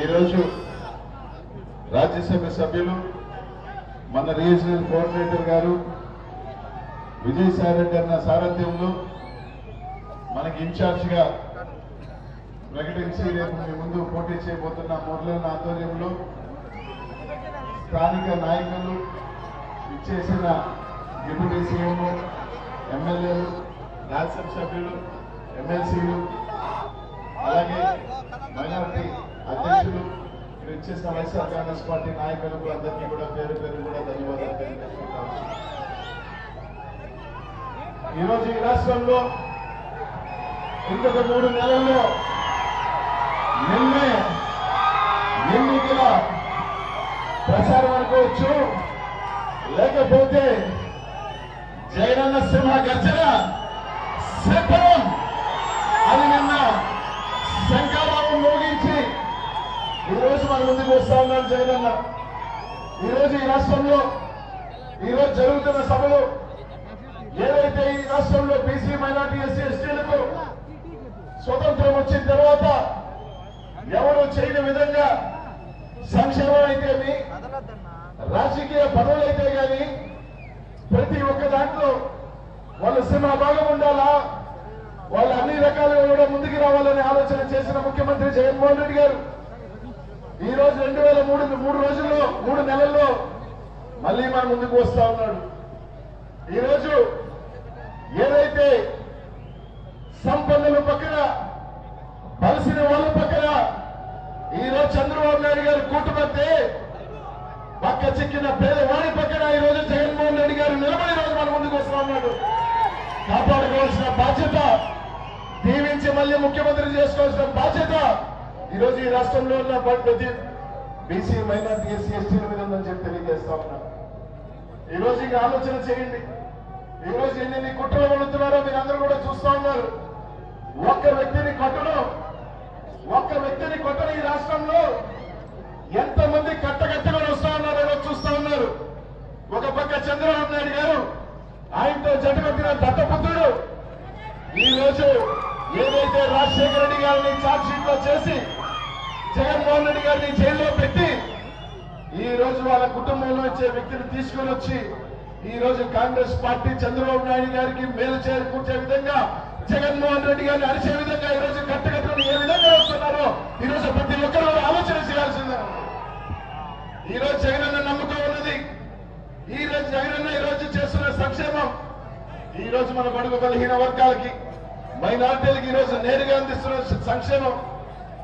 ఈరోజు రాజ్యసభ సభ్యులు మన రీజనల్ కోఆర్డినేటర్ గారు విజయసాయి రెడ్డి అన్న సారథ్యంలో మనకి ఇన్ఛార్జిగా ప్రకటించి రేపు మీ ముందు పోటీ చేయబోతున్న మురళన్న ఆధ్వర్యంలో స్థానిక నాయకులు ఇచ్చేసిన డిప్యూటీ సీఎం ఎమ్మెల్యేలు రాజ్యసభ సభ్యులు ఎమ్మెల్సీలు అలాగే మైనారిటీ అధ్యక్షులు ఇచ్చేసిన వైఎస్ఆర్ కాంగ్రెస్ పార్టీ నాయకులకు అందరికీ కూడా పేరు పేరు కూడా ధన్యవాదాలు తెలియజేసుకుంటాం. ఈరోజు ఈ రాష్ట్రంలో ఇంకొక 3 నెలల్లో నిన్నే ఎన్నికల ప్రచారం అనుకోవచ్చు, లేకపోతే జగనన్న సింహ గర్జన శపథం అని నిన్న శంఖారావం మోగించి ఈరోజు మన ముందుకు వస్తా ఉన్నాడు జగనన్న. ఈరోజు ఈ రాష్ట్రంలో ఈరోజు జరుగుతున్న సభలు ఏదైతే ఈ రాష్ట్రంలో బీసీ మైనార్టీ ఎస్సీ ఎస్టీలకు స్వతంత్రం వచ్చిన తర్వాత ఎవరు చేయని విధంగా సంక్షేమం అయితేమి రాజకీయ పదవులైతే గాని ప్రతి ఒక్క దాంట్లో వాళ్ళ సింహభాగం ఉండాలా, వాళ్ళు అన్ని రకాలుగా కూడా ముందుకు రావాలని ఆలోచన చేసిన ముఖ్యమంత్రి జగన్మోహన్ రెడ్డి గారు ఈ రోజు 3 నెలల్లో మళ్ళీ మన ముందుకు వస్తా ఉన్నాడు. ఈరోజు ఏదైతే సంపన్నుల పక్కన బలసిన వాళ్ళ పక్కన ఈరోజు చంద్రబాబు నాయుడు గారు కూటుపడితే పక్క చిక్కిన పేదవాడి పక్కన ఈరోజు జగన్మోహన్ రెడ్డి గారు నిలబడి రోజు మన ముందుకు వస్తా ఉన్నాడు. కాపాడుకోవాల్సిన బాధ్యత, దీవించి మళ్ళీ ముఖ్యమంత్రి చేసుకోవాల్సిన బాధ్యత ఈరోజు ఈ రాష్ట్రంలో ఉన్న ప్రతి బీసీ మైనార్టీ ఎస్సీ ఎస్టీల మీద ఉందని చెప్పి తెలియజేస్తా ఉన్నా. ఈరోజు ఇంకా ఆలోచన చేయండి. ఈరోజు ఎన్ని కుట్రలు పడుతున్నారో మీరు అందరూ కూడా చూస్తా ఉన్నారు. ఒక్క వ్యక్తిని కొట్టడం ఈ రాష్ట్రంలో ఎంతమంది కట్టకట్టుకొని వస్తా ఉన్నారో ఈరోజు చూస్తా ఉన్నారు. ఒక పక్క చంద్రబాబు నాయుడు గారు ఆయనతో జట్టుకొట్టిన దత్తపుత్రుడు ఈ రోజు ఏదైతే రాజశేఖర రెడ్డి గారిని ఛార్జ్ షీట్ లో చేసి జగన్మోహన్ రెడ్డి గారిని జైల్లో పెట్టి ఈ రోజు వాళ్ళ కుటుంబంలో వచ్చే వ్యక్తిని తీసుకొని వచ్చి ఈ రోజు కాంగ్రెస్ పార్టీ చంద్రబాబు నాయుడు గారికి మేలు చేకూర్చే విధంగా జగన్మోహన్ రెడ్డి గారిని అరిచే విధంగా ఈ రోజు కట్టుకట్టుకుని ఏ విధంగా వస్తున్నారో ఈ రోజు ప్రతి ఒక్కరూ ఆలోచన చేయాల్సిందే. ఈ రోజు జగనన్న నమ్మకం ఉన్నది. ఈ రోజు జగనన్న ఈ రోజు చేస్తున్న సంక్షేమం ఈ రోజు మన బడుగు బలహీన వర్గాలకి మైనార్టీలకు ఈ రోజు నేరుగా అందిస్తున్న సంక్షేమం,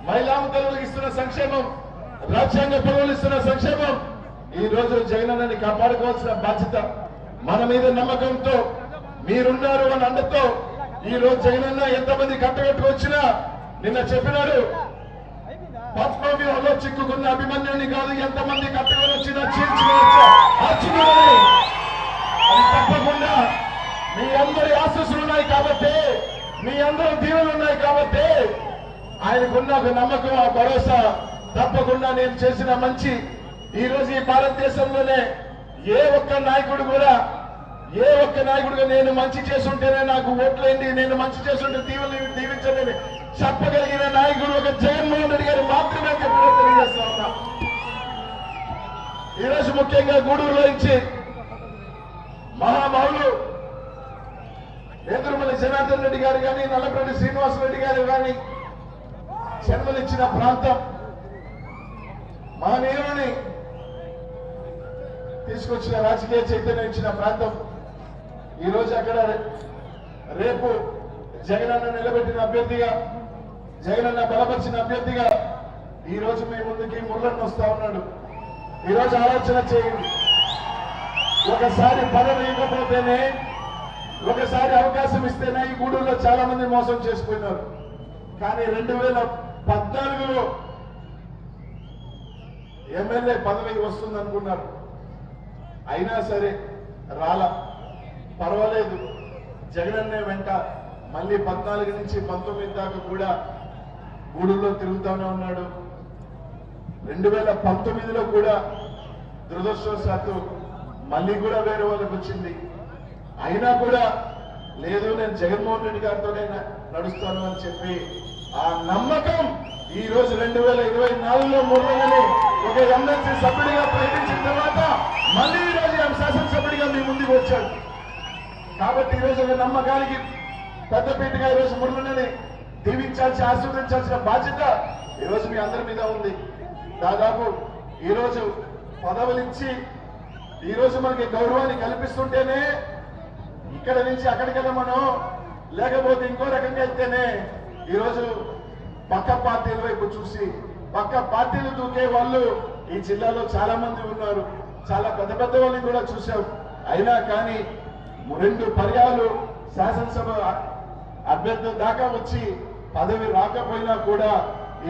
మహిళాముఖులకు ఇస్తున్న సంక్షేమం, రాజ్యాంగ పదవులు ఇస్తున్న సంక్షేమం ఈ రోజు జగనన్నని కాపాడుకోవాల్సిన బాధ్యత మన మీద నమ్మకంతో మీరున్నారు అని అండతో ఈ రోజు జగనన్న ఎంతమంది కట్టగట్టు వచ్చినా నిన్న చెప్పినాడు పద్మవ్యూహంలో చిక్కుకున్న అభిమన్యుని కాదు, ఎంతమంది కట్టుకొని వచ్చినా చీల్చుకోవచ్చు అర్జునుడని. అది తప్పకుండా మీ అందరి ఆశీస్సులు ఉన్నాయి కాబట్టి, మీ అందరి దీవెనలు ఉన్నాయి కాబట్టి ఆయనకున్న ఒక నమ్మకం, ఆ భరోసా తప్పకుండా నేను చేసిన మంచి ఈ రోజు ఈ భారతదేశంలోనే ఏ ఒక్క నాయకుడుగా నేను మంచి చేస్తుంటేనే నాకు ఓట్లేండి, నేను మంచి చేస్తుంటే దీవించండి చెప్పగలిగిన నాయకుడు ఒక జగన్మోహన్ రెడ్డి గారు మాత్రమే తెలియజేస్తా ఉన్నా. ఈరోజు ముఖ్యంగా గూడూరులో నుంచి మహామహులు నేదురుమల్లి జనార్దన్ రెడ్డి గారు కానీ, నల్లపరెడ్డి శ్రీనివాసరెడ్డి గారు కానీ జన్మనిచ్చిన ప్రాంతం, మహనీయుని తీసుకొచ్చిన రాజకీయ చైతన్యం ఇచ్చిన ప్రాంతం. ఈరోజు అక్కడ రేపు జగనన్న నిలబెట్టిన అభ్యర్థిగా, జగనన్న బలపరిచిన అభ్యర్థిగా ఈ రోజు మీ ముందుకి మురళన్న వస్తా ఉన్నాడు. ఈరోజు ఆలోచన చేయండి. ఒకసారి పదవి ఇవ్వకపోతేనే, ఒకసారి అవకాశం ఇస్తేనే ఈ గూడూరులో చాలా మంది మోసం చేసుకున్నారు. కానీ 2014లో ఎమ్మెల్యే పదవి వస్తుందనుకున్నారు, అయినా సరే రాలా. పర్వాలేదు, జగనన్నే వెంట మళ్ళీ 14 నుంచి 19 దాకా కూడా గూడూరులో తిరుగుతూనే ఉన్నాడు. 2019లో కూడా దురదృష్టవశాత్తు మళ్ళీ కూడా వేరే వాళ్ళకి వచ్చింది. అయినా కూడా లేదు, నేను జగన్మోహన్ రెడ్డి గారితోనే నడుస్తాను అని చెప్పి ఆ నమ్మకం ఈ రోజు 2024లో మురళిని ఒక ఎమ్మెల్సీ సభ్యుడిగా ప్రకటించిన తర్వాత మళ్ళీ ఈ రోజు శాసనసభ్యుడిగా మీ ముందుకు వచ్చాడు. కాబట్టి ఈ రోజు నమ్మకానికి పెద్దపీటగా ఈ రోజు మురళిని దీవించాల్సి ఆశీర్వదించాల్సిన బాధ్యత ఈ రోజు మీ అందరి మీద ఉంది. దాదాపు ఈ రోజు పదవులిచ్చి ఈ రోజు మనకి గౌరవాన్ని కల్పిస్తుంటేనే ఇక్కడ నుంచి అక్కడికైనా మనం, లేకపోతే ఇంకో రకంగా అయితేనే ఈరోజు పక్క పార్టీల వైపు చూసి పక్క పార్టీలు దూకే వాళ్ళు ఈ జిల్లాలో చాలా మంది ఉన్నారు. చాలా పెద్ద పెద్ద వాళ్ళని కూడా చూశాం. అయినా కానీ 2 పర్యాలు శాసనసభ అభ్యర్థుల దాకా వచ్చి పదవి రాకపోయినా కూడా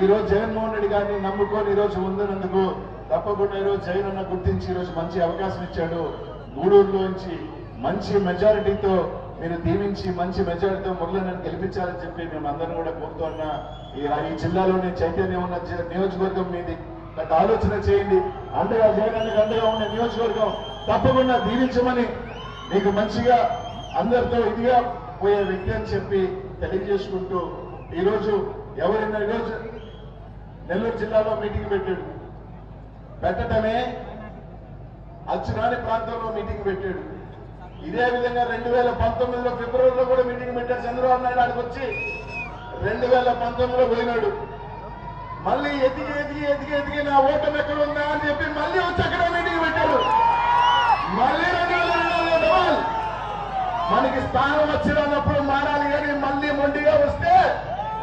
ఈ రోజు జగన్మోహన్ రెడ్డి గారిని నమ్ముకొని ఈ రోజు ఉందినందుకు తప్పకుండా ఈ రోజు జగన్ అన్న గుర్తించి ఈ రోజు మంచి అవకాశం ఇచ్చాడు. గూడూరులోంచి మంచి మెజారిటీతో మీరు దీవించి మంచి మెజారిటీతో మురళిని గెలిపించాలని చెప్పి మేము అందరం కూడా కోరుతున్నా. ఈ జిల్లాలోని చైతన్యం ఉన్న నియోజకవర్గం మీది పెద్ద ఆలోచన చేయండి. అండగా జగన్ అండగా ఉన్న నియోజకవర్గం తప్పకుండా దీవించమని మీకు మంచిగా అందరితో ఇదిగా పోయే వ్యక్తి అని చెప్పి తెలియజేసుకుంటూ ఈరోజు ఎవరైనా ఈరోజు నెల్లూరు జిల్లాలో మీటింగ్ పెట్టడమే అచ్చురాని ప్రాంతంలో మీటింగ్ పెట్టాడు. ఇదే విధంగా 2019లో ఫిబ్రవరిలో కూడా మీటింగ్ పెట్టారు. చంద్రబాబు నాయుడు ఆడికి వచ్చి 2019లో పోయినాడు. మళ్ళీ ఎదిగి నా ఓటమి ఎక్కడ ఉందా అని చెప్పి మళ్ళీ వచ్చి అక్కడ మీటింగ్ పెట్టాడు. మళ్ళీ 2022 మనకి స్థానం వచ్చినప్పుడు మారాలి కానీ మళ్ళీ మొండిగా వస్తే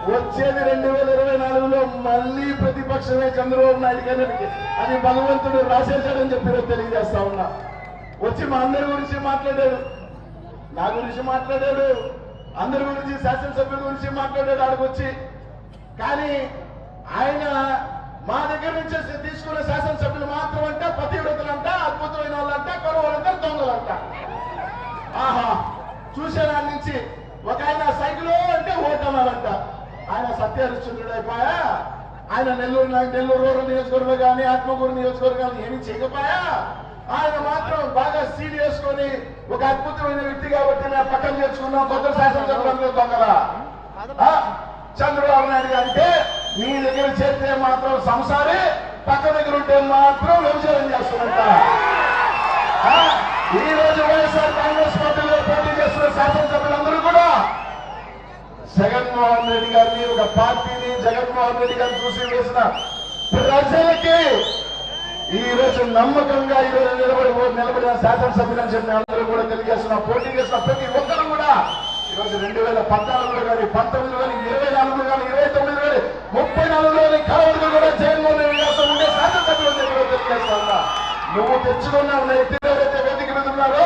వచ్చేది 2024లో మళ్ళీ ప్రతిపక్షమే చంద్రబాబు నాయుడు గారికి అది భగవంతుడు రాసేశాడని చెప్పి తెలియజేస్తా ఉన్నా. వచ్చి మా అందరి గురించి మాట్లాడాడు, నా గురించి మాట్లాడాడు, అందరి గురించి శాసనసభ్యుల గురించి మాట్లాడాడు ఆడికొచ్చి. కానీ ఆయన మా దగ్గర నుంచి తీసుకున్న శాసనసభ్యులు మాత్రం అంట పతివ్రతలంట, అద్భుతమైన వాళ్ళంట, కొరవాళ్ళంట, దొంగలంట. ఆహా చూసాను నుంచి ఒక ఆయన సైకిల్ అంటే ఓటమాలంట. ఆయన సత్యహరిశ్చంద్రుడు అయిపోయా. ఆయన నెల్లూరు రూరల్ నియోజకవర్గం కానీ ఆత్మకూరు నియోజకవర్గాన్ని ఏమీ చేయకపోయా. ఆయన మాత్రం బాగా సీల్ చేసుకొని ఒక అద్భుతమైన వ్యక్తి కాబట్టి మేము పక్కన చేర్చుకున్నాం. కొత్త శాసనసభ్యులందరూ దొంగలా చంద్రబాబు నాయుడు అంటే మీ దగ్గర చేస్తే మాత్రం సంసారి, పక్క దగ్గర ఉంటే మాత్రం వ్యభిచారం చేస్తున్నట్ట. ఈ రోజు వైఎస్ఆర్ కాంగ్రెస్ పార్టీలో పోటీ చేస్తున్న శాసనసభ్యులందరూ కూడా జగన్మోహన్ రెడ్డి గారిని, ఒక పార్టీని జగన్మోహన్ రెడ్డి గారిని చూసి వేసిన ప్రజలకి ఈ రోజు నమ్మకంగా ఈ రోజు నిలబడిన శాసనసభ్యులని చెప్పి అందరూ కూడా తెలియజేస్తున్నా. పోటీ చేసిన ప్రతి ఒక్కరు కూడా ఈరోజు 2014లో కానీ 19లో కానీ 24లో కానీ 29లో కానీ 34లో కానీ కలవరకు కూడా జగన్మోహన్ రెడ్డి గారితో ఉండే శాసనసభ్యులు తెలియజేస్తా ఉన్నా. నువ్వు తెచ్చుకున్న వ్యక్తులు ఎవరైతే వేదిక మీద ఉన్నారో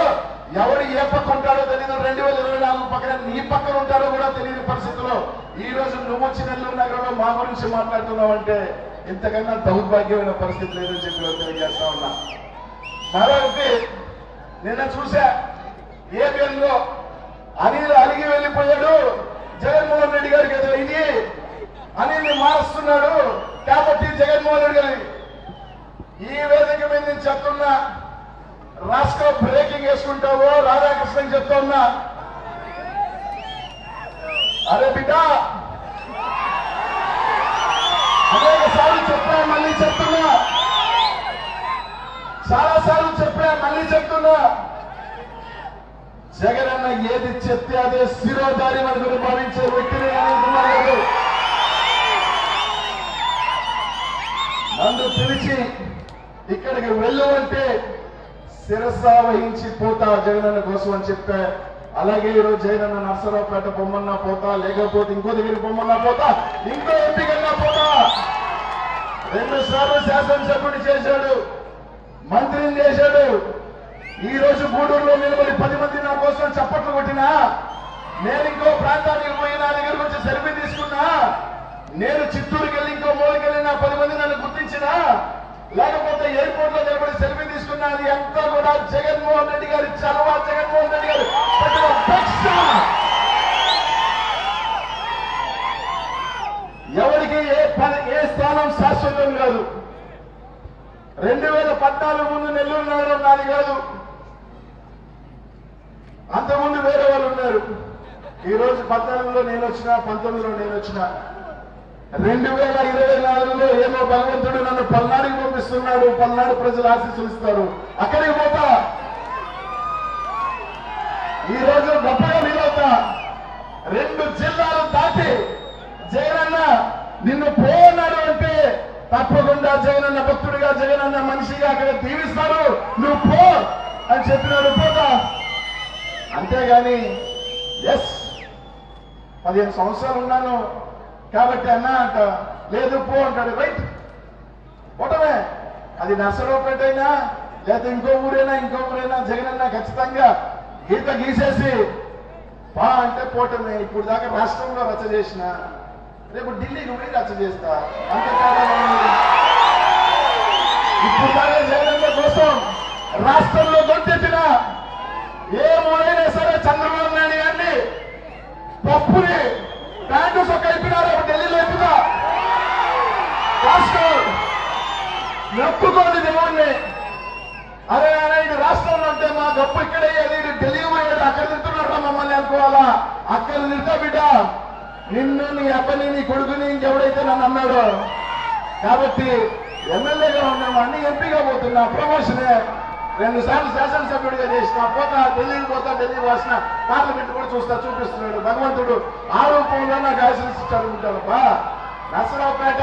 ఎవరు ఏ పక్క ఉంటాడో తెలియదు. 2024 పక్కన నీ పక్కన ఉంటారో కూడా తెలియని పరిస్థితుల్లో ఈ రోజు నువ్వు వచ్చి నెల్లూరు నగరంలో మా గురించి మాట్లాడుతున్నావు అంటే ఇంతకన్నా దౌర్భాగ్యమైన పరిస్థితి లేదని చెప్పి తెలియజేస్తా ఉన్నా. మరొకటి నిన్న చూసా ఏపీఎల్లో అనిల్ అలిగి వెళ్ళిపోయాడు. జగన్మోహన్ రెడ్డి గారికి ఏదో ఇది అనిల్ని మారుస్తున్నాడు కాబట్టి జగన్మోహన్ రెడ్డి గారి ఈ వేదిక మీద నేను చెప్తున్నా, రాష్ట్ర బ్రేకింగ్ వేసుకుంటావో రాధాకృష్ణకి చెప్తా ఉన్నా, అరే బిడ్డ అనేక సార్లు చెప్పా మళ్ళీ చెప్తున్నా, చాలా సార్లు చెప్పా మళ్ళీ చెప్తున్నా, జగన్ అన్న ఏది చెప్తే అదే శిరోధారి మనకు భావించే వ్యక్తిని అనుకున్నారు. నన్ను పిలిచి ఇక్కడికి వెళ్ళు అంటే శిరస వహించి పోతా జగనన్న కోసం అని చెప్పా. అలాగే ఈరోజు జగనన్న నర్సరావుపేట బొమ్మన్నా పోతా, లేకపోతే ఇంకో దగ్గరికి బొమ్మన్నా పోతా, ఇంకో ఎంపీకన్నా పోతా. 2 సార్లు శాసనసభ్యుడు చేశాడు, మంత్రిని చేశాడు. ఈ రోజు గూడూరులో నిలబడి 10 మంది నా కోసం చప్పట్లు కొట్టినా, నేను ఇంకో ప్రాంతానికి పోయి నా దగ్గరకు వచ్చి సెల్ఫీ తీసుకున్నా, నేను చిత్తూరుకి వెళ్ళి ఇంకో మూలకి వెళ్ళి నా 10 మంది నన్ను గుర్తించినా, లేకపోతే ఎయిర్పోర్ట్ లో నిలబడి సెల్ఫీ తీసుకున్నా, అది అంతా కూడా జగన్మోహన్ రెడ్డి గారి చలవ, జగన్మోహన్ రెడ్డి గారు పెట్టిన భిక్ష. ఎవరికి ఏ స్థానం శాశ్వతం కాదు. 2014 ముందు నెల్లూరు నగరం నాది కాదు, అంతకుముందు వేరే వాళ్ళు ఉన్నారు. ఈ రోజు 14లో నేను వచ్చినా, 19లో నేను వచ్చినా 2024లో ఏమో భగవంతుడు నన్ను పల్నాడుకి పంపిస్తున్నాడు, పల్నాడు ప్రజలు ఆశీస్సులు ఇస్తారు, అక్కడికి పోతా. ఈ రోజు గొప్పగా వీలవుతా. 2 జిల్లాలు దాటి జగనన్న నిన్ను పోన్నాడు అంటే తప్పకుండా జగనన్న భక్తుడిగా, జగనన్న మనిషిగా అక్కడ దీవిస్తారు, నువ్వు పో అని చెప్పినాడు, పోతా. అంతేగాని ఎస్ 15 సంవత్సరాలు ఉన్నాను కాబట్టి అన్న అంట, లేదు పో అంటాడు. రైట్, పోవటమే. అది నర్సరావుపేట అయినా లేదా ఇంకో ఊరైనా జగనన్న ఖచ్చితంగా గీత గీసేసి పా అంటే పోవటమే. ఇప్పుడు దాకా రాష్ట్రంలో రచ్చ చేసిన, రేపు ఢిల్లీకి పోయి రచ్చ చేస్తా, అంతేకాదు. ఇప్పుడు దాకా జగనన్న కోసం రాష్ట్రంలో గొంతెత్తిన ఏ మూలైనా సరే చంద్రబాబు నాయుడు గారిని పప్పుని ప్యాంటు సొక్క అయిపోయినారు, ఢిల్లీలో అయిపోతా. రాష్ట్రం నొప్పుకోండి దేవుణ్ణి. అరే ఇది రాష్ట్రంలో అంటే మా గొప్ప ఇక్కడే, ఢిల్లీ పోయాడు, అక్కడ తింటున్నాడు మమ్మల్ని అనుకోవాలా? అక్కడ తింటా బిడ్డ, నిన్ను, నీ అబ్బని, నీ కొడుకుని, ఇంకెవడైతే నన్ను అన్నాడో. కాబట్టి ఎమ్మెల్యేగా ఉన్నామని ఎంపీగా పోతున్నా, ప్రమోషనే. 2 సార్లు శాసనసభ్యుడిగా చేసిన, పోతా ఢిల్లీకి పోతా, ఢిల్లీ వాసిన పార్లమెంట్ కూడా చూపిస్తున్నాడు భగవంతుడు. ఆ రూపంలో నాకు ఆశీర్వదిస్తాడు ఉంటాడు. నర్సరావుపేట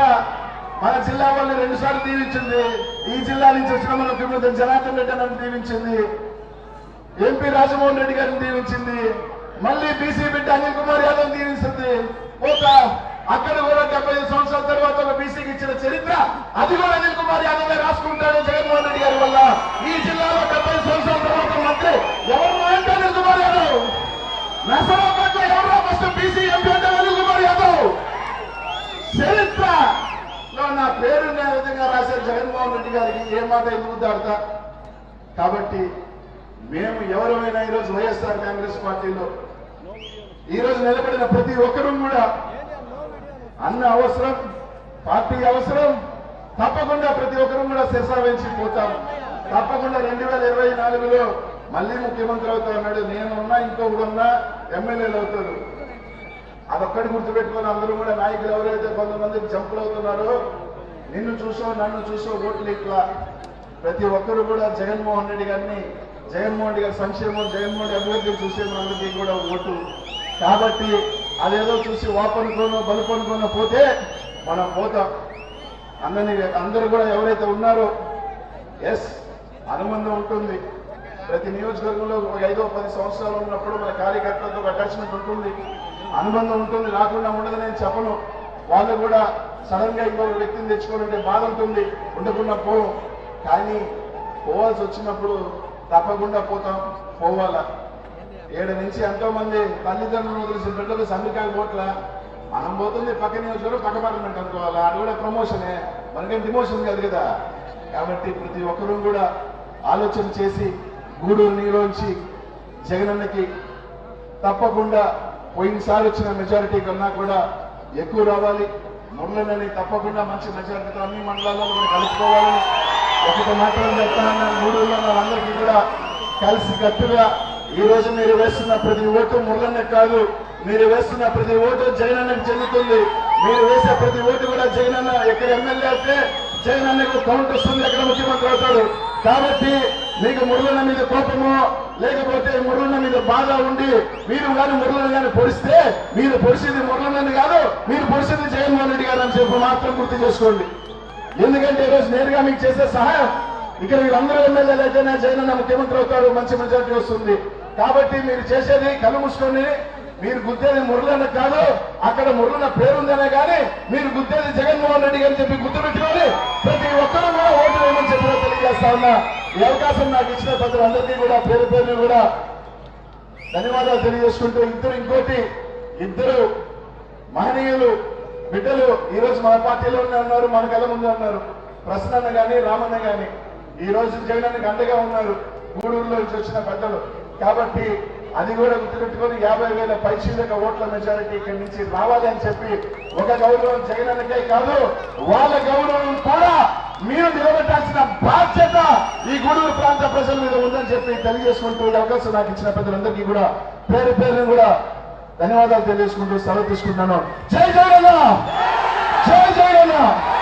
మన జిల్లా వాళ్ళని 2 సార్లు దీవించింది. ఈ జిల్లా నుంచి వచ్చిన మన తిరుమల జనార్దన్ రెడ్డి నన్ను దీవించింది, ఎంపీ రాజమోహన్ రెడ్డి గారిని దీవించింది, మళ్ళీ బీసీ బిడ్డ అనిల్ కుమార్ యాదవ్ దీవించింది. పోతా అక్కడ కూడా 75 సంవత్సరాల తర్వాత ఒక బీసీకి ఇచ్చిన చరిత్ర అది కూడా అనిల్ కుమార్ యాదవ్ రాసుకుంటాడు జగన్మోహన్ రెడ్డి గారి వల్ల. ఈ జిల్లాలో 75 సంవత్సరాల తర్వాత మంత్రి ఎవరు అంటే అనిల్ కుమార్ యాదవ్. నర్సరావుపేటలో ఎవరో ఫస్ట్ బీసీ ఎంపీ అంటే అనిల్ కుమార్ యాదవ్. చరిత్రలో నా పేరు విధంగా రాశారు జగన్మోహన్ రెడ్డి గారికి. ఏ మాట ఎందుకు దాడతా? కాబట్టి మేము ఎవరైనా ఈరోజు వైఎస్ఆర్ కాంగ్రెస్ పార్టీలో ఈరోజు నిలబడిన ప్రతి ఒక్కరూ కూడా అన్న అవసరం, పార్టీ అవసరం, తప్పకుండా ప్రతి ఒక్కరూ కూడా శిరసావహించి పోతాం. తప్పకుండా 2024లో మళ్ళీ ముఖ్యమంత్రి అవుతా ఉన్నాడు. నేను ఉన్నా, ఇంకొకడున్నా ఎమ్మెల్యేలు అవుతారు. అదొక్కటి గుర్తుపెట్టుకుని అందరూ కూడా నాయకులు ఎవరైతే కొంతమంది జంపులు అవుతున్నారో, నిన్ను చూసో నన్ను చూసో ఓట్లు ఇట్లా ప్రతి ఒక్కరు కూడా జగన్మోహన్ రెడ్డి గారిని, జగన్మోహన్ రెడ్డి గారి సంక్షేమం, జగన్మోహన్ రెడ్డి అభివృద్ధి చూసే మనందరికీ కూడా ఓటు. కాబట్టి అదేదో చూసి వాపనుకోనో బలుపనుకోనో పోతే మనం పోతాం. అందరూ కూడా ఎవరైతే ఉన్నారో ఎస్ అనుబంధం ఉంటుంది. ప్రతి నియోజకవర్గంలో ఒక 5-10 సంవత్సరాలు ఉన్నప్పుడు మన కార్యకర్తలతో ఒక అటాచ్మెంట్ ఉంటుంది, అనుబంధం ఉంటుంది. రాకుండా ఉండదని నేను చెప్పను. వాళ్ళు కూడా సడన్ గా ఇంకొక వ్యక్తిని తెచ్చుకోవాలంటే బాధ ఉంటుంది, ఉండకుండా పోవం. కానీ పోవాల్సి వచ్చినప్పుడు తప్పకుండా పోతాం, పోవాలా. 7 నుంచి ఎంతో మంది తల్లిదండ్రులను వదిలేసి బిడ్డలు సంధికాయలు పోట్ల మనం పోతుంది పక్క నియోజకవర్గం, పక్క పార్లమెంట్ అనుకోవాలా. అది కూడా ప్రమోషనే, మనకేం డిమోషన్ కాదు కదా. కాబట్టి ప్రతి ఒక్కరూ కూడా ఆలోచన చేసి గూడూరు నీలోంచి జగనన్నకి తప్పకుండా పోయినసారి వచ్చిన మెజారిటీ కన్నా కూడా ఎక్కువ రావాలి. మురళనని తప్పకుండా మంచి మెజారిటీతో అన్ని మండలాల్లో కూడా కలుపుకోవాలని ఒకటి మాత్రం చెప్తాను. గూడూరులో వాళ్ళందరికీ కూడా కలిసి కట్టుగా ఈ రోజు మీరు వేస్తున్న ప్రతి ఓటు మురళనే కాదు, మీరు వేస్తున్న ప్రతి ఓటు జగనన్నకు చెందుతుంది. మీరు వేసే ప్రతి ఓటు కూడా జగనన్న ఎక్కడ ఎమ్మెల్యే అయితే జగనన్నకు కౌంట్ వస్తుంది, ఎక్కడ ముఖ్యమంత్రి అవుతాడు. కాబట్టి మీకు మురళన్న మీద కోపమో లేకపోతే మురళన్న మీద బాధ ఉండి మీరు కానీ మురళన్న గారిని పొడిస్తే మీరు పొడిచేది మురళన్నని కాదు, మీరు పొడిచేది జగన్మోహన్ రెడ్డి గారు అని చెప్పి మాత్రం గుర్తు చేసుకోండి. ఎందుకంటే ఈరోజు నేరుగా మీకు చేసే సహాయం ఇక్కడ వీళ్ళందరూ ఎమ్మెల్యేలు అయితేనే జగనన్న ముఖ్యమంత్రి అవుతాడు, మంచి మెజార్టీ వస్తుంది. కాబట్టి మీరు చేసేది కళ్ళు మూసుకొని మీరు గుద్దేది మురళన్న కాదు, అక్కడ మురళన్న పేరుందనే కానీ మీరు గుద్దేది జగన్మోహన్ రెడ్డి గారిని చెప్పి గుర్తుపెట్టుకొని ప్రతి ఒక్కరూ కూడా ఓటు వేయమని చెప్పిన తెలియజేస్తా ఉన్నా. ఈ అవకాశం నాకు ఇచ్చిన ప్రజలందరికీ కూడా పేరు పేరుని కూడా ధన్యవాదాలు తెలియజేసుకుంటూ ఇంకోటి ఇద్దరు మహనీయులు బిడ్డలు ఈ రోజు మన పార్టీలోనే ఉన్నారు, మన కళ్ళ ముందే ఉన్నారు. ప్రసన్న గాని రామన్న గాని ఈ రోజు జగనన్నకి అండగా ఉన్నారు, గూడూరులో నుంచి వచ్చిన పెద్దలు. కాబట్టి అది కూడా గుర్తుపెట్టుకొని 50,000 పైచీలక ఓట్ల మెజారిటీ ఇక్కడి నుంచి రావాలి అని చెప్పి ఒక గౌరవం జగనన్నకే కాదు, వాళ్ళ గౌరవం కూడా మీరు నిలబెట్టాల్సిన బాధ్యత ఈ గూడూరు ప్రాంత ప్రజల మీద ఉందని చెప్పి తెలియజేసుకుంటూ అవకాశం నాకు ఇచ్చిన పెద్దలందరికీ కూడా పేరు పేరుని కూడా ధన్యవాదాలు తెలియజేసుకుంటూ సెలవు తీసుకుంటున్నాను. జై జగన్, జై జగన్.